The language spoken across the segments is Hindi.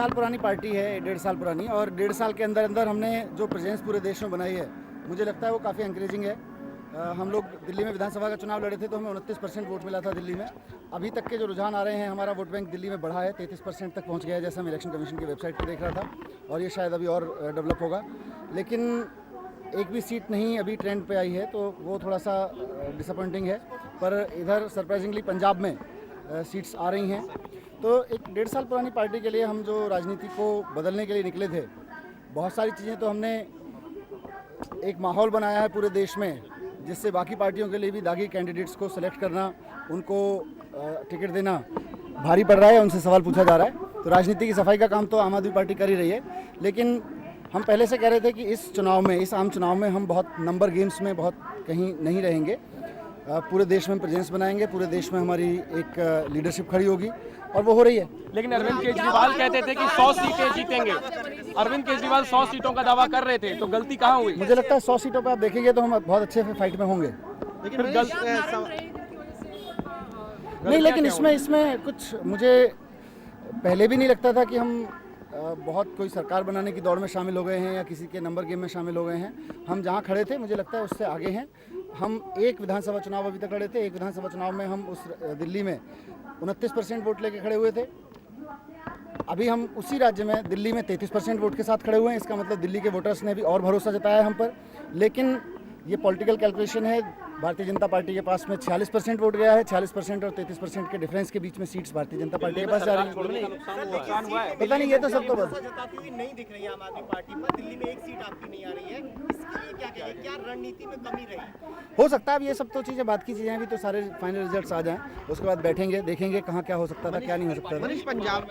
साल पुरानी पार्टी है, 1.5 साल पुरानी, और 1.5 साल के अंदर अंदर हमने जो प्रेजेंस पूरे देश में बनाई है, मुझे लगता है वो काफ़ी एनकरेजिंग है। हम लोग दिल्ली में विधानसभा का चुनाव लड़े थे तो हमें 29% वोट मिला था दिल्ली में। अभी तक के जो रुझान आ रहे हैं, हमारा वोट बैंक दिल्ली में बढ़ा है, 33% तक पहुंच गया है, जैसा मैं इलेक्शन कमीशन की वेबसाइट पर देख रहा था, और ये शायद अभी और डेवलप होगा। लेकिन एक भी सीट नहीं अभी ट्रेंड पे आई है, तो वो थोड़ा सा डिसअपॉइंटिंग है। पर इधर सरप्राइजिंगली पंजाब में सीट्स आ रही हैं। तो एक 1.5 साल पुरानी पार्टी के लिए हम जो राजनीति को बदलने के लिए निकले थे, बहुत सारी चीज़ें तो हमने एक माहौल बनाया है पूरे देश में, जिससे बाकी पार्टियों के लिए भी दागी कैंडिडेट्स को सेलेक्ट करना, उनको टिकट देना भारी पड़ रहा है, उनसे सवाल पूछा जा रहा है। तो राजनीति की सफाई का काम तो आम आदमी पार्टी कर ही रही है। लेकिन हम पहले से कह रहे थे कि इस चुनाव में, इस आम चुनाव में हम बहुत नंबर गेम्स में बहुत कहीं नहीं रहेंगे। पूरे देश में प्रेजेंस बनाएंगे, पूरे देश में हमारी एक लीडरशिप खड़ी होगी, और वो हो रही है। लेकिन अरविंद केजरीवाल कहते थे कि 100 सीटें जीतेंगे। अरविंद केजरीवाल 100 सीटों का दावा कर रहे थे, तो गलती कहाँ हुई? मुझे लगता है 100 सीटों पर आप देखेंगे तो हम बहुत अच्छे फाइट में होंगे। नहीं, लेकिन इसमें कुछ मुझे पहले भी नहीं लगता था कि हम बहुत कोई सरकार बनाने की दौड़ में शामिल हो गए हैं या किसी के नंबर गेम में शामिल हो गए हैं। हम जहां खड़े थे, मुझे लगता है उससे आगे हैं। हम एक विधानसभा चुनाव अभी तक लड़े थे, एक विधानसभा चुनाव में हम उस दिल्ली में 29% वोट लेके खड़े हुए थे। अभी हम उसी राज्य में दिल्ली में 33% वोट के साथ खड़े हुए हैं। इसका मतलब दिल्ली के वोटर्स ने भी और भरोसा जताया है हम पर। लेकिन ये पॉलिटिकल कैलकुलेशन है, भारतीय जनता पार्टी के पास में 46% वोट गया है। 46% और 33% के डिफरेंस के बीच में सीट्स भारतीय जनता पार्टी के पास जा रही है। पता नहीं, ये तो सब तो बस नहीं दिख रही है आम आदमी पार्टी पर। दिल्ली में एक सीट आपकी नहीं आ रही है, इसके लिए क्या कहेंगे? क्या रणनीति में कमी रही? हो सकता है अब ये सब तो चीज़ें बात की चीज़ें हैं, अभी तो सारे फाइनल रिजल्ट्स आ जाएं, उसके बाद बैठेंगे, देखेंगे कहाँ क्या हो सकता था, क्या नहीं हो सकता था। पंजाब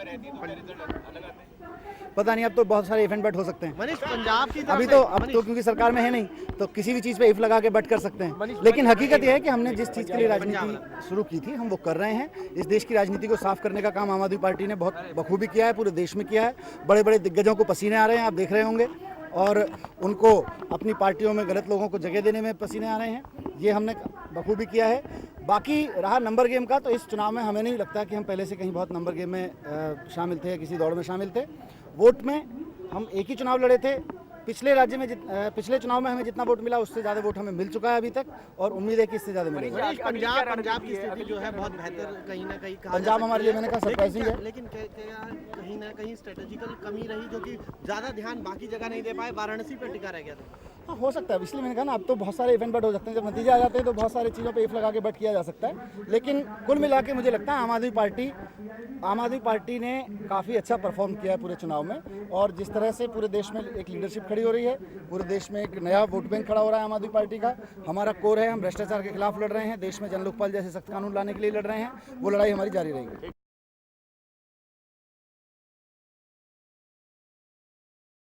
पता नहीं, अब तो बहुत सारे इवेंट बैट हो सकते हैं। पंजाब की अभी तो अब तो क्योंकि सरकार में है नहीं, तो किसी भी चीज़ पे इफ लगा के बट कर सकते हैं। लेकिन हकीकत यह है कि हमने जिस चीज़ के लिए राजनीति शुरू की थी, हम वो कर रहे हैं। इस देश की राजनीति को साफ करने का काम आम आदमी पार्टी ने बहुत बखूबी किया है, पूरे देश में किया है। बड़े बड़े दिग्गजों को पसीने आ रहे हैं, आप देख रहे होंगे, और उनको अपनी पार्टियों में गलत लोगों को जगह देने में पसीने आ रहे हैं। ये हमने बखूबी किया है। बाकी रहा नंबर गेम का, तो इस चुनाव में हमें नहीं लगता कि हम पहले से कहीं बहुत नंबर गेम में शामिल थे या किसी दौड़ में शामिल थे। वोट में हम एक ही चुनाव लड़े थे। पिछले राज्य में पिछले चुनाव में हमें जितना वोट मिला, उससे ज़्यादा वोट हमें मिल चुका है अभी तक, और उम्मीद है कि इससे ज़्यादा मिलेगा। पंजाब की स्थिति जो है बहुत बेहतर कहीं ना कहीं पंजाब हमारे लिए, मैंने कहा, सरप्राइजिंग है। लेकिन कहीं ना कहीं स्ट्रेटेजिकल कमी रही, जो कि ज़्यादा ध्यान बाकी जगह नहीं दे पाए, वाराणसी पर टिका रह गया था। हाँ, हो सकता है, इसलिए मैंने कहा ना, अब तो बहुत सारे इवेंट बट हो सकते हैं। जब नतीजे आ जाते हैं तो बहुत सारी चीज़ों पे इफ लगा के बट किया जा सकता है। लेकिन कुल मिला के मुझे लगता है आम आदमी पार्टी ने काफ़ी अच्छा परफॉर्म किया है पूरे चुनाव में, और जिस तरह से पूरे देश में एक लीडरशिप खड़ी हो रही है, पूरे देश में एक नया वोट बैंक खड़ा हो रहा है आम आदमी पार्टी का। हमारा कोर है, हम भ्रष्टाचार के खिलाफ लड़ रहे हैं, देश में जन लोकपाल जैसे सख्त कानून लाने के लिए लड़ रहे हैं। वो लड़ाई हमारी जारी रहेगी।